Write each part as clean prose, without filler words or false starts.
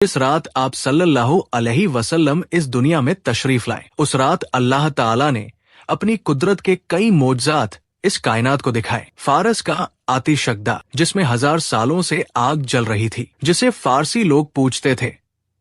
जिस रात आप सल्लल्लाहु अलैहि वसल्लम इस दुनिया में तशरीफ लाए, उस रात अल्लाह ताला ने अपनी कुदरत के कई मोजज़ात इस कायनात को दिखाए। फारस का आतिशकदा, जिसमें 1000 सालों से आग जल रही थी, जिसे फारसी लोग पूजते थे,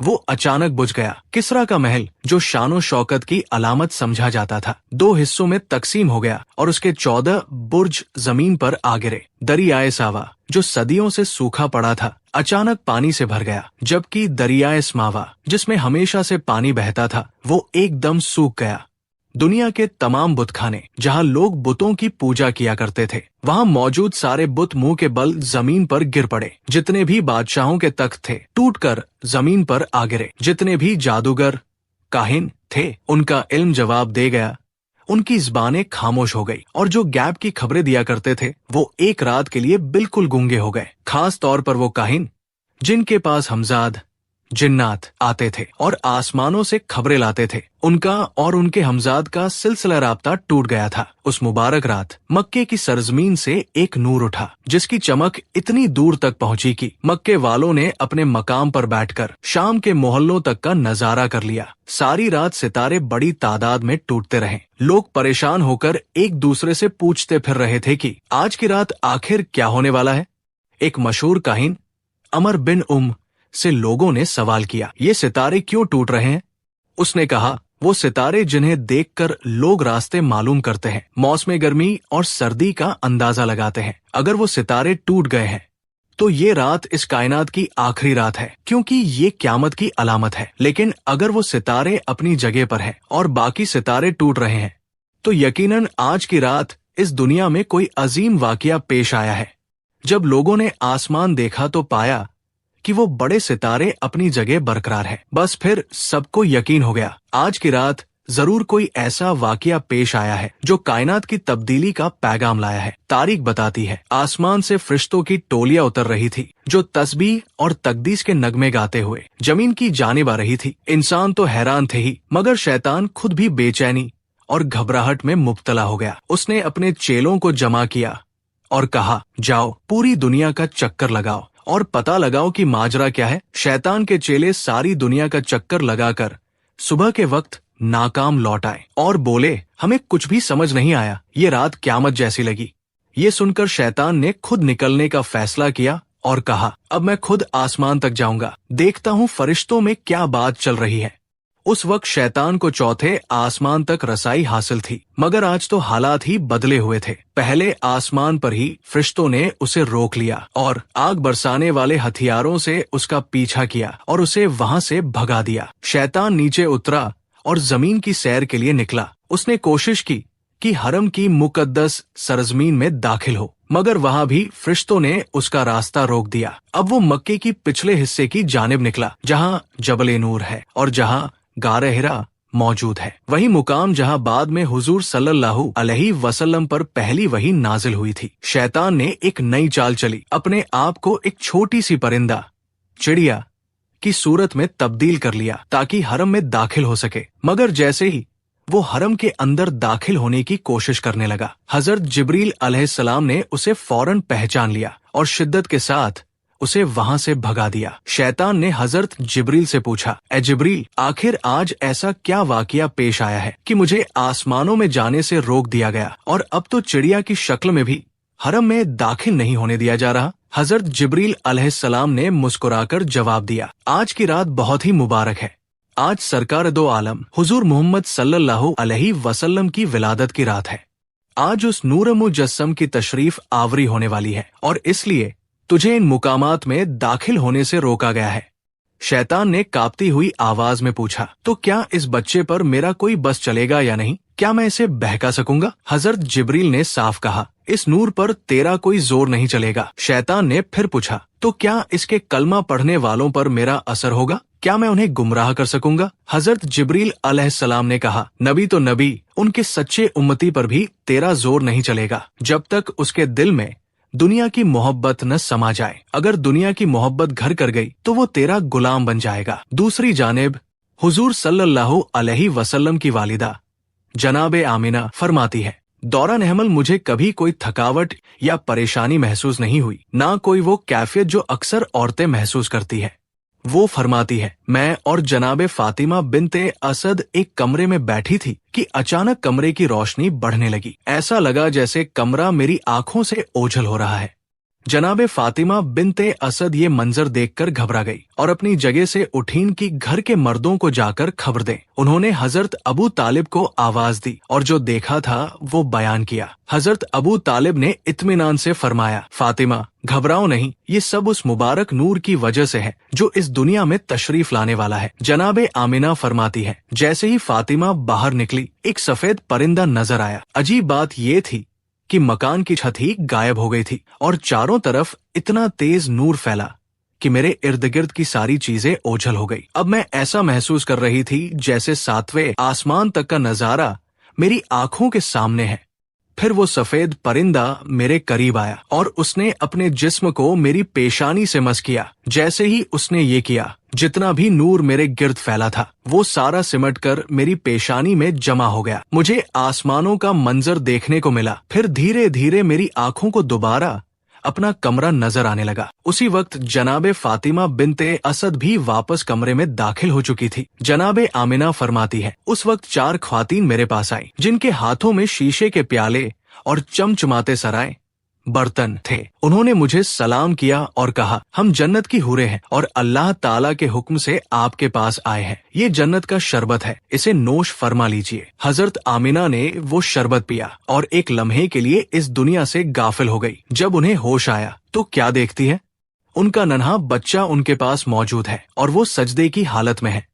वो अचानक बुझ गया। किसरा का महल, जो शानो शौकत की अलामत समझा जाता था, 2 हिस्सों में तकसीम हो गया और उसके 14 बुर्ज जमीन पर आ गिरे। दरियाए सावा, जो सदियों से सूखा पड़ा था, अचानक पानी से भर गया, जबकि दरियाए स्मावा, जिसमें हमेशा से पानी बहता था, वो एकदम सूख गया। दुनिया के तमाम बुतखाने, जहाँ लोग बुतों की पूजा किया करते थे, वहाँ मौजूद सारे बुत मुंह के बल जमीन पर गिर पड़े। जितने भी बादशाहों के तख्त थे, टूटकर जमीन पर आ गिरे। जितने भी जादूगर काहिन थे, उनका इल्म जवाब दे गया। उनकी ज़बानें खामोश हो गई और जो गैब की खबरें दिया करते थे, वो एक रात के लिए बिल्कुल गूंगे हो गए। खास तौर पर वो काहिन जिनके पास हमजाद जिन्नात आते थे और आसमानों से खबरें लाते थे, उनका और उनके हमजाद का सिलसिला राब्ता टूट गया था। उस मुबारक रात मक्के की सरजमीन से एक नूर उठा, जिसकी चमक इतनी दूर तक पहुंची कि मक्के वालों ने अपने मकाम पर बैठकर शाम के मोहल्लों तक का नजारा कर लिया। सारी रात सितारे बड़ी तादाद में टूटते रहे। लोग परेशान होकर एक दूसरे से पूछते फिर रहे थे कि आज की रात आखिर क्या होने वाला है। एक मशहूर काहिन अमर बिन से लोगों ने सवाल किया, ये सितारे क्यों टूट रहे हैं? उसने कहा, वो सितारे जिन्हें देखकर लोग रास्ते मालूम करते हैं, मौसम गर्मी और सर्दी का अंदाजा लगाते हैं। अगर वो सितारे टूट गए हैं तो ये रात इस कायनात की आखिरी रात है, क्योंकि ये क़यामत की अलामत है। लेकिन अगर वो सितारे अपनी जगह पर हैं और बाकी सितारे टूट रहे हैं, तो यकीनन आज की रात इस दुनिया में कोई अजीम वाकया पेश आया है। जब लोगों ने आसमान देखा तो पाया कि वो बड़े सितारे अपनी जगह बरकरार हैं। बस फिर सबको यकीन हो गया, आज की रात जरूर कोई ऐसा वाकया पेश आया है जो कायनात की तब्दीली का पैगाम लाया है। तारीख बताती है, आसमान से फरिश्तों की टोलियां उतर रही थी, जो तस्बीह और तकदीस के नगमे गाते हुए जमीन की जानिब आ रही थी। इंसान तो हैरान थे ही, मगर शैतान खुद भी बेचैनी और घबराहट में मुब्तला हो गया। उसने अपने चेलों को जमा किया और कहा, जाओ पूरी दुनिया का चक्कर लगाओ और पता लगाओ कि माजरा क्या है। शैतान के चेले सारी दुनिया का चक्कर लगाकर सुबह के वक्त नाकाम लौट आए और बोले, हमें कुछ भी समझ नहीं आया, ये रात क़यामत जैसी लगी। ये सुनकर शैतान ने खुद निकलने का फैसला किया और कहा, अब मैं खुद आसमान तक जाऊंगा, देखता हूँ फरिश्तों में क्या बात चल रही है। उस वक्त शैतान को चौथे आसमान तक रसाई हासिल थी, मगर आज तो हालात ही बदले हुए थे। पहले आसमान पर ही फरिश्तों ने उसे रोक लिया और आग बरसाने वाले हथियारों से उसका पीछा किया और उसे वहां से भगा दिया। शैतान नीचे उतरा और जमीन की सैर के लिए निकला। उसने कोशिश की कि हरम की मुकद्दस सरजमीन में दाखिल हो, मगर वहां भी फरिश्तों ने उसका रास्ता रोक दिया। अब वो मक्के की पिछले हिस्से की जानिब निकला, जहाँ जबल नूर है और जहाँ गारे हिरा मौजूद है, वही मुकाम जहां बाद में हुजूर सल्लल्लाहु अलैहि वसल्लम पर पहली वही नाजिल हुई थी। शैतान ने एक नई चाल चली, अपने आप को एक छोटी सी परिंदा चिड़िया की सूरत में तब्दील कर लिया ताकि हरम में दाखिल हो सके। मगर जैसे ही वो हरम के अंदर दाखिल होने की कोशिश करने लगा, हजरत जिब्रील अलैहिस्सलाम ने उसे फौरन पहचान लिया और शिद्दत के साथ उसे वहां से भगा दिया। शैतान ने हजरत जिब्रील से पूछा, ए जिब्रील, आखिर आज ऐसा क्या वाकया पेश आया है कि मुझे आसमानों में जाने से रोक दिया गया और अब तो चिड़िया की शक्ल में भी हरम में दाखिल नहीं होने दिया जा रहा? हजरत जिब्रील अलैहिस्सलाम ने मुस्कुराकर जवाब दिया, आज की रात बहुत ही मुबारक है। आज सरकार दो आलम हुजूर मोहम्मद सल्लल्लाहु अलैहि वसल्लम की विलादत की रात है। आज उस नूर मुजस्सम की तशरीफ आवरी होने वाली है और इसलिए तुझे इन मुकामात में दाखिल होने से रोका गया है। शैतान ने कांपती हुई आवाज में पूछा, तो क्या इस बच्चे पर मेरा कोई बस चलेगा या नहीं? क्या मैं इसे बहका सकूंगा? हजरत जिब्रील ने साफ कहा, इस नूर पर तेरा कोई जोर नहीं चलेगा। शैतान ने फिर पूछा, तो क्या इसके कलमा पढ़ने वालों पर मेरा असर होगा? क्या मैं उन्हें गुमराह कर सकूंगा? हजरत जिब्रील अलैहिस्सलाम ने कहा, नबी तो नबी, उनके सच्चे उम्मती पर भी तेरा जोर नहीं चलेगा जब तक उसके दिल में दुनिया की मोहब्बत न समा जाए। अगर दुनिया की मोहब्बत घर कर गई तो वो तेरा गुलाम बन जाएगा। दूसरी जानिब हुजूर सल्लल्लाहु अलैहि वसल्लम की वालिदा जनाबे आमिना फरमाती है, दौरान हमल मुझे कभी कोई थकावट या परेशानी महसूस नहीं हुई, ना कोई वो कैफियत जो अक्सर औरतें महसूस करती है। वो फरमाती है, मैं और जनाबे फातिमा बिनते असद एक कमरे में बैठी थी कि अचानक कमरे की रोशनी बढ़ने लगी। ऐसा लगा जैसे कमरा मेरी आंखों से ओझल हो रहा है। जनाबे फातिमा बिनते असद ये मंजर देखकर घबरा गई और अपनी जगह से उठीन कि घर के मर्दों को जाकर खबर दें। उन्होंने हजरत अबू तालिब को आवाज दी और जो देखा था वो बयान किया। हजरत अबू तालिब ने इत्मीनान से फरमाया, फातिमा घबराओ नहीं, ये सब उस मुबारक नूर की वजह से है जो इस दुनिया में तशरीफ लाने वाला है। जनाबे आमिना फरमाती है, जैसे ही फातिमा बाहर निकली एक सफेद परिंदा नजर आया। अजीब बात ये थी कि मकान की छत ही गायब हो गई थी और चारों तरफ इतना तेज नूर फैला कि मेरे इर्द गिर्द की सारी चीजें ओझल हो गई। अब मैं ऐसा महसूस कर रही थी जैसे सातवें आसमान तक का नजारा मेरी आंखों के सामने है। फिर वो सफेद परिंदा मेरे करीब आया और उसने अपने जिस्म को मेरी पेशानी से मस किया। जैसे ही उसने ये किया, जितना भी नूर मेरे गिर्द फैला था वो सारा सिमट कर मेरी पेशानी में जमा हो गया। मुझे आसमानों का मंजर देखने को मिला। फिर धीरे धीरे मेरी आंखों को दोबारा अपना कमरा नजर आने लगा। उसी वक्त जनाबे फातिमा बिनते असद भी वापस कमरे में दाखिल हो चुकी थी। जनाबे आमिना फरमाती है, उस वक्त 4 ख्वातीन मेरे पास आई जिनके हाथों में शीशे के प्याले और चमचमाते सराय बर्तन थे। उन्होंने मुझे सलाम किया और कहा, हम जन्नत की हूरें हैं और अल्लाह ताला के हुक्म से आपके पास आए हैं। ये जन्नत का शरबत है, इसे नोश फरमा लीजिए। हजरत आमिना ने वो शरबत पिया और एक लम्हे के लिए इस दुनिया से गाफिल हो गई। जब उन्हें होश आया तो क्या देखती है, उनका नन्हा बच्चा उनके पास मौजूद है और वो सजदे की हालत में है।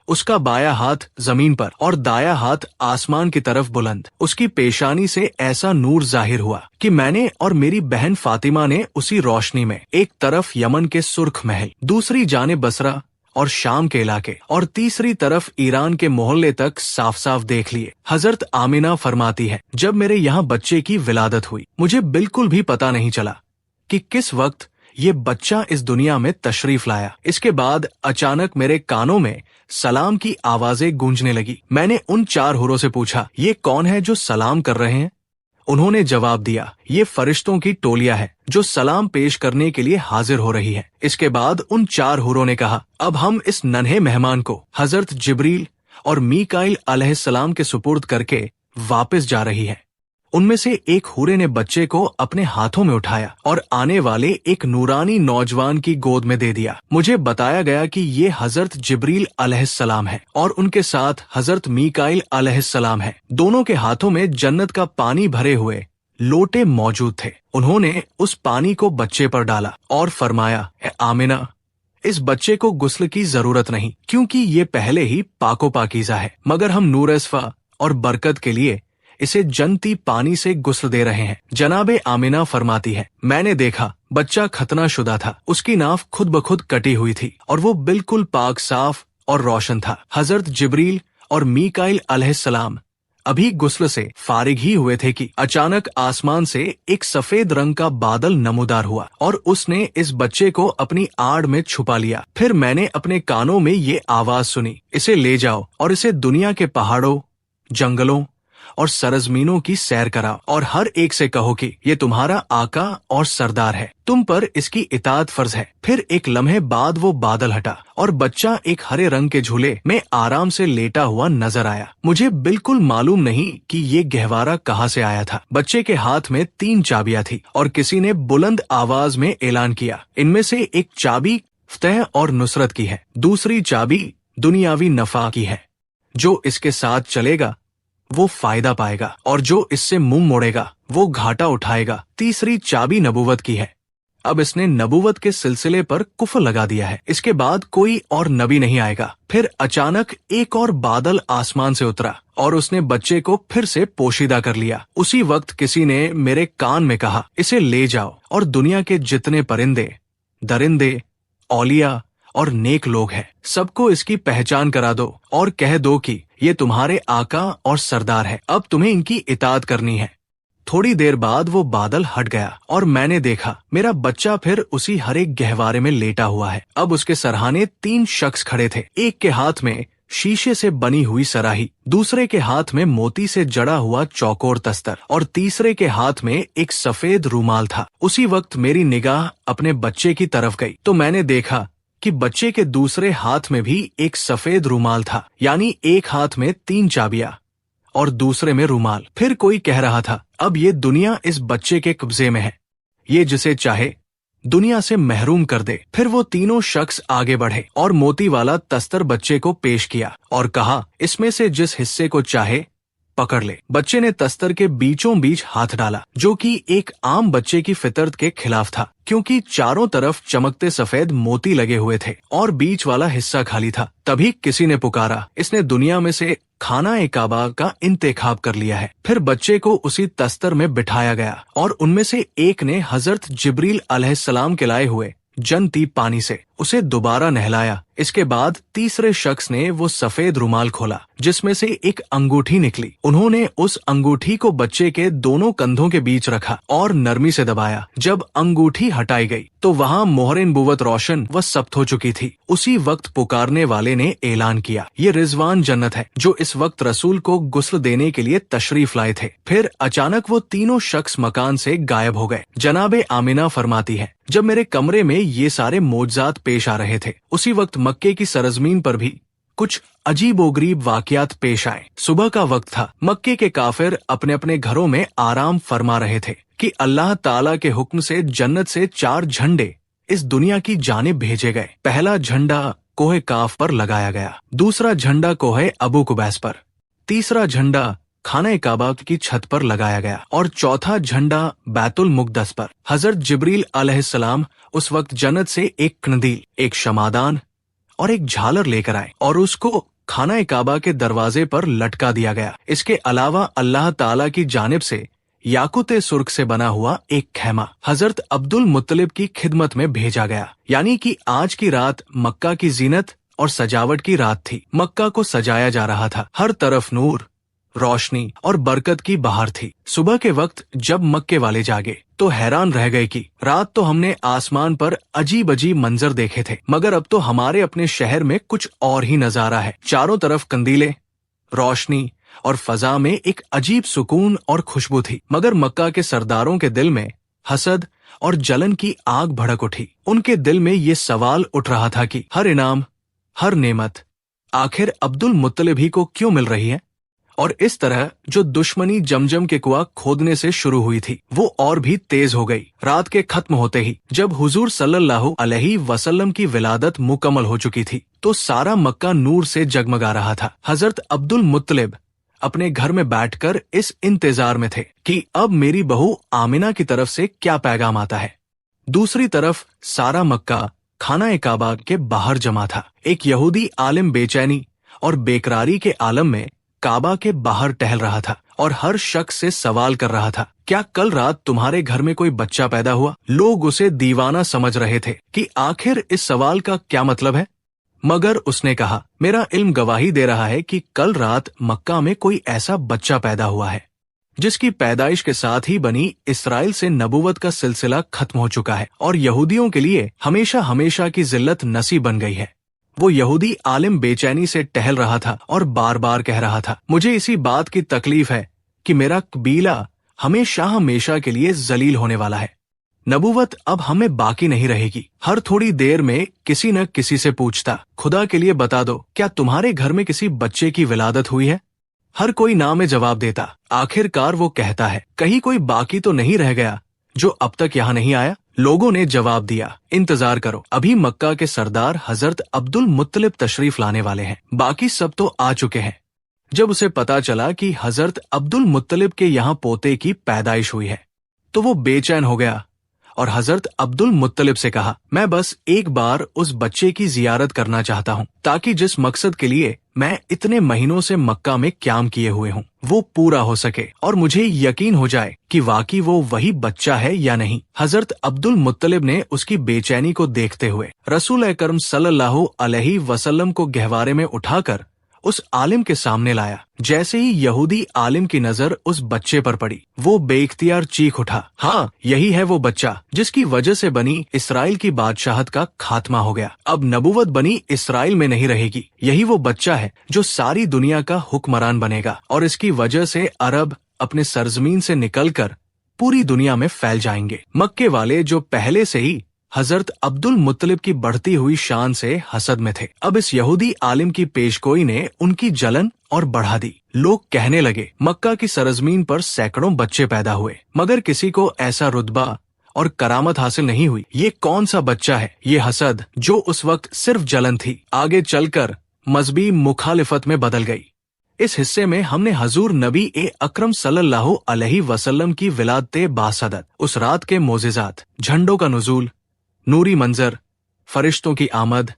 उसका बायां हाथ जमीन पर और दायां हाथ आसमान की तरफ बुलंद। उसकी पेशानी से ऐसा नूर जाहिर हुआ कि मैंने और मेरी बहन फातिमा ने उसी रोशनी में एक तरफ यमन के सुर्ख महल, दूसरी जानिब बसरा और शाम के इलाके और तीसरी तरफ ईरान के मोहल्ले तक साफ साफ देख लिए। हजरत आमिना फरमाती है, जब मेरे यहाँ बच्चे की विलादत हुई मुझे बिल्कुल भी पता नहीं चला कि किस वक्त ये बच्चा इस दुनिया में तशरीफ लाया। इसके बाद अचानक मेरे कानों में सलाम की आवाजें गूंजने लगी। मैंने उन 4 हुरों से पूछा, ये कौन है जो सलाम कर रहे हैं? उन्होंने जवाब दिया, ये फरिश्तों की टोलियां है जो सलाम पेश करने के लिए हाजिर हो रही है। इसके बाद उन 4 हुरों ने कहा, अब हम इस नन्हे मेहमान को हजरत जिब्रील और मीकाइल अलैहिस्सलाम के सुपुर्द करके वापस जा रही है। उनमें से एक हूरे ने बच्चे को अपने हाथों में उठाया और आने वाले एक नूरानी नौजवान की गोद में दे दिया। मुझे बताया गया कि ये हजरत जिब्रील अलैहिस्सलाम है और उनके साथ हजरत मीकाइल अलैहिस्सलाम है। दोनों के हाथों में जन्नत का पानी भरे हुए लोटे मौजूद थे। उन्होंने उस पानी को बच्चे पर डाला और फरमाया, ए आमिना, इस बच्चे को गुस्ल की जरूरत नहीं क्योंकि ये पहले ही पाको पाकीज़ा है, मगर हम नूर-ए-सफ़ा और बरकत के लिए इसे जन्नती पानी से गुस्ल दे रहे हैं। जनाबे आमिना फरमाती है, मैंने देखा बच्चा खतना शुदा था, उसकी नाफ खुद ब खुद कटी हुई थी और वो बिल्कुल पाक साफ और रोशन था। हजरत जिब्रील और मीकाइल अलैहिस्सलाम अभी गुस्ल से फारिग ही हुए थे कि अचानक आसमान से एक सफेद रंग का बादल नमूदार हुआ और उसने इस बच्चे को अपनी आड़ में छुपा लिया। फिर मैंने अपने कानों में ये आवाज सुनी, इसे ले जाओ और इसे दुनिया के पहाड़ों, जंगलों और सरजमीनों की सैर कराओ और हर एक से कहो कि ये तुम्हारा आका और सरदार है, तुम पर इसकी इताअत फर्ज है। फिर एक लम्हे बाद वो बादल हटा और बच्चा एक हरे रंग के झूले में आराम से लेटा हुआ नजर आया। मुझे बिल्कुल मालूम नहीं कि ये गहवारा कहाँ से आया था। बच्चे के हाथ में 3 चाबियां थी और किसी ने बुलंद आवाज में ऐलान किया, इनमें से एक चाबी फतह और नुसरत की है, दूसरी चाबी दुनियावी नफा की है। जो इसके साथ चलेगा वो फायदा पाएगा और जो इससे मुंह मोड़ेगा वो घाटा उठाएगा। तीसरी चाबी नबूवत की है। अब इसने नबूवत के सिलसिले पर कुफर लगा दिया है। इसके बाद कोई और नबी नहीं आएगा। फिर अचानक एक और बादल आसमान से उतरा और उसने बच्चे को फिर से पोशीदा कर लिया। उसी वक्त किसी ने मेरे कान में कहा, इसे ले जाओ और दुनिया के जितने परिंदे, दरिंदे, औलिया और नेक लोग हैं, सबको इसकी पहचान करा दो और कह दो कि ये तुम्हारे आका और सरदार है, अब तुम्हें इनकी इताअत करनी है। थोड़ी देर बाद वो बादल हट गया और मैंने देखा मेरा बच्चा फिर उसी हरे गहवारे में लेटा हुआ है। अब उसके सरहाने 3 शख्स खड़े थे। एक के हाथ में शीशे से बनी हुई सराही, दूसरे के हाथ में मोती से जड़ा हुआ चौकोर तस्तर और तीसरे के हाथ में एक सफेद रूमाल था। उसी वक्त मेरी निगाह अपने बच्चे की तरफ गई तो मैंने देखा कि बच्चे के दूसरे हाथ में भी एक सफेद रुमाल था, यानी एक हाथ में 3 चाबियां और दूसरे में रुमाल। फिर कोई कह रहा था, अब ये दुनिया इस बच्चे के कब्जे में है, ये जिसे चाहे दुनिया से महरूम कर दे। फिर वो तीनों शख्स आगे बढ़े और मोती वाला तस्तर बच्चे को पेश किया और कहा, इसमें से जिस हिस्से को चाहे पकड़ ले। बच्चे ने तस्तर के बीचों बीच हाथ डाला, जो कि एक आम बच्चे की फितरत के खिलाफ था, क्योंकि चारों तरफ चमकते सफेद मोती लगे हुए थे और बीच वाला हिस्सा खाली था। तभी किसी ने पुकारा, इसने दुनिया में से खाना काबा का इंतखाब कर लिया है। फिर बच्चे को उसी तस्तर में बिठाया गया और उनमें से एक ने हजरत जिब्रील अलैहिस्सलाम के लाए हुए जनती पानी से उसे दोबारा नहलाया। इसके बाद तीसरे शख्स ने वो सफेद रुमाल खोला जिसमें से एक अंगूठी निकली। उन्होंने उस अंगूठी को बच्चे के दोनों कंधों के बीच रखा और नरमी से दबाया। जब अंगूठी हटाई गई तो वहाँ मोहर नबुव्वत रोशन व सब्त हो चुकी थी। उसी वक्त पुकारने वाले ने ऐलान किया, ये रिजवान जन्नत है जो इस वक्त रसूल को गुस्ल देने के लिए तशरीफ लाए थे। फिर अचानक वो तीनों शख्स मकान से गायब हो गए। जनाबे आमिना फरमाती है, जब मेरे कमरे में ये सारे मौजज़ात पेश आ रहे थे, उसी वक्त मक्के की सरजमीन पर भी कुछ अजीबोगरीब वाकयात पेश आए। सुबह का वक्त था। मक्के के काफिर अपने अपने घरों में आराम फरमा रहे थे कि अल्लाह ताला के हुक्म से जन्नत से 4 झंडे इस दुनिया की जानिब भेजे गए। पहला झंडा कोहे काफ पर लगाया गया, दूसरा झंडा कोहे अबू कुबैस पर, तीसरा झंडा खाना काबा की छत पर लगाया गया और चौथा झंडा बैतुल मुक़द्दस पर। हजरत जिब्रील अलैहिस्सलाम उस वक्त जन्नत से एक कंदील, एक शमादान और एक झालर लेकर आए और उसको खाना काबा के दरवाजे पर लटका दिया गया। इसके अलावा अल्लाह ताला की जानिब से याकुते सुर्ख से बना हुआ एक खैमा हजरत अब्दुल मुत्तलिब की खिदमत में भेजा गया। यानी कि आज की रात मक्का की जीनत और सजावट की रात थी। मक्का को सजाया जा रहा था, हर तरफ नूर, रोशनी और बरकत की बहार थी। सुबह के वक्त जब मक्के वाले जागे तो हैरान रह गए कि रात तो हमने आसमान पर अजीब अजीब मंजर देखे थे, मगर अब तो हमारे अपने शहर में कुछ और ही नजारा है। चारों तरफ कंदीले, रोशनी और फजा में एक अजीब सुकून और खुशबू थी। मगर मक्का के सरदारों के दिल में हसद और जलन की आग भड़क उठी। उनके दिल में ये सवाल उठ रहा था कि हर इनाम, हर नेमत आखिर अब्दुल मुत्तलिब ही को क्यों मिल रही है। और इस तरह जो दुश्मनी जमजम के कुआं खोदने से शुरू हुई थी वो और भी तेज हो गई। रात के खत्म होते ही जब हुजूर सल्लल्लाहु अलैहि वसल्लम की विलादत मुकम्मल हो चुकी थी तो सारा मक्का नूर से जगमगा रहा था। हजरत अब्दुल मुत्तलिब अपने घर में बैठकर इस इंतजार में थे कि अब मेरी बहू आमिना की तरफ से क्या पैगाम आता है। दूसरी तरफ सारा मक्का खाना काबा के बाहर जमा था। एक यहूदी आलिम बेचैनी और बेकरारी के आलम में काबा के बाहर टहल रहा था और हर शख्स से सवाल कर रहा था, क्या कल रात तुम्हारे घर में कोई बच्चा पैदा हुआ? लोग उसे दीवाना समझ रहे थे कि आखिर इस सवाल का क्या मतलब है। मगर उसने कहा, मेरा इल्म गवाही दे रहा है कि कल रात मक्का में कोई ऐसा बच्चा पैदा हुआ है जिसकी पैदाइश के साथ ही बनी इसराइल से नबूवत का सिलसिला खत्म हो चुका है और यहूदियों के लिए हमेशा हमेशा की जिल्लत नसीब बन गई है। वो यहूदी आलिम बेचैनी से टहल रहा था और बार बार कह रहा था, मुझे इसी बात की तकलीफ है कि मेरा कबीला हमेशा हमेशा के लिए जलील होने वाला है। नबूवत अब हमें बाकी नहीं रहेगी। हर थोड़ी देर में किसी न किसी से पूछता, खुदा के लिए बता दो, क्या तुम्हारे घर में किसी बच्चे की विलादत हुई है? हर कोई ना में जवाब देता। आखिरकार वो कहता है, कहीं कोई बाकी तो नहीं रह गया जो अब तक यहाँ नहीं आया? लोगों ने जवाब दिया, इंतजार करो, अभी मक्का के सरदार हजरत अब्दुल मुत्तलिब तशरीफ लाने वाले हैं, बाकी सब तो आ चुके हैं। जब उसे पता चला कि हजरत अब्दुल मुत्तलिब के यहाँ पोते की पैदाइश हुई है तो वो बेचैन हो गया और हजरत अब्दुल मुत्तलिब से कहा, मैं बस एक बार उस बच्चे की जियारत करना चाहता हूँ ताकि जिस मकसद के लिए मैं इतने महीनों से मक्का में क्याम किए हुए हूँ वो पूरा हो सके और मुझे यकीन हो जाए कि वाकई वो वही बच्चा है या नहीं। हजरत अब्दुल मुत्तलिब ने उसकी बेचैनी को देखते हुए रसूल अकरम सल्लल्लाहु अलैहि वसल्लम को गहवारे में उठाकर उस आलिम के सामने लाया। जैसे ही यहूदी आलिम की नजर उस बच्चे पर पड़ी वो बेइख्तियार चीख उठा, हाँ यही है वो बच्चा जिसकी वजह से बनी इसराइल की बादशाहत का खात्मा हो गया। अब नबूवत बनी इसराइल में नहीं रहेगी। यही वो बच्चा है जो सारी दुनिया का हुक्मरान बनेगा और इसकी वजह से अरब अपने सरजमीन से निकलकर पूरी दुनिया में फैल जाएंगे। मक्के वाले जो पहले से ही हजरत अब्दुल मुत्तलिब की बढ़ती हुई शान से हसद में थे। अब इस यहूदी आलिम की पेशगोई ने उनकी जलन और बढ़ा दी। लोग कहने लगे, मक्का की सरजमीन पर सैकड़ों बच्चे पैदा हुए, मगर किसी को ऐसा रुतबा और करामत हासिल नहीं हुई। ये कौन सा बच्चा है? ये हसद, जो उस वक्त सिर्फ जलन थी, आगे चलकर मजहबी मुखालिफत में बदल गई। इस हिस्से में हमने हजूर नबी अकरम सल्लल्लाहु अलैहि वसल्लम की विलादत बासदत, उस रात के मोजिजात, झंडों का नुजूल, नूरी मंजर, फरिश्तों की आमद,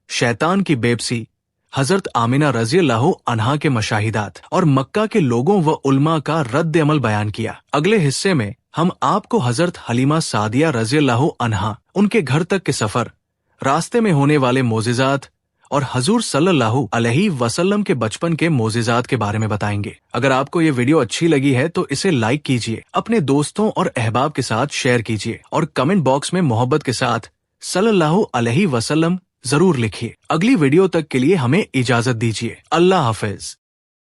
शैतान की बेबसी, हजरत आमिना रज़ियल्लाहु अन्हा के मशाहिदात और मक्का के लोगों व उलमा का रद्द अमल बयान किया। अगले हिस्से में हम आपको हजरत हलीमा सादिया रज़ियल्लाहु अन्हा, उनके घर तक के सफर, रास्ते में होने वाले मोजिजात और हजूर सल्लल्लाहु अलैहि वसल्लम के बचपन के मोजिजात के बारे में बताएंगे। अगर आपको ये वीडियो अच्छी लगी है तो इसे लाइक कीजिए, अपने दोस्तों और अहबाब के साथ शेयर कीजिए और कमेंट बॉक्स में मोहब्बत के साथ सल्लल्लाहु अलैहि वसल्लम जरूर लिखिए। अगली वीडियो तक के लिए हमें इजाजत दीजिए। अल्लाह हाफिज।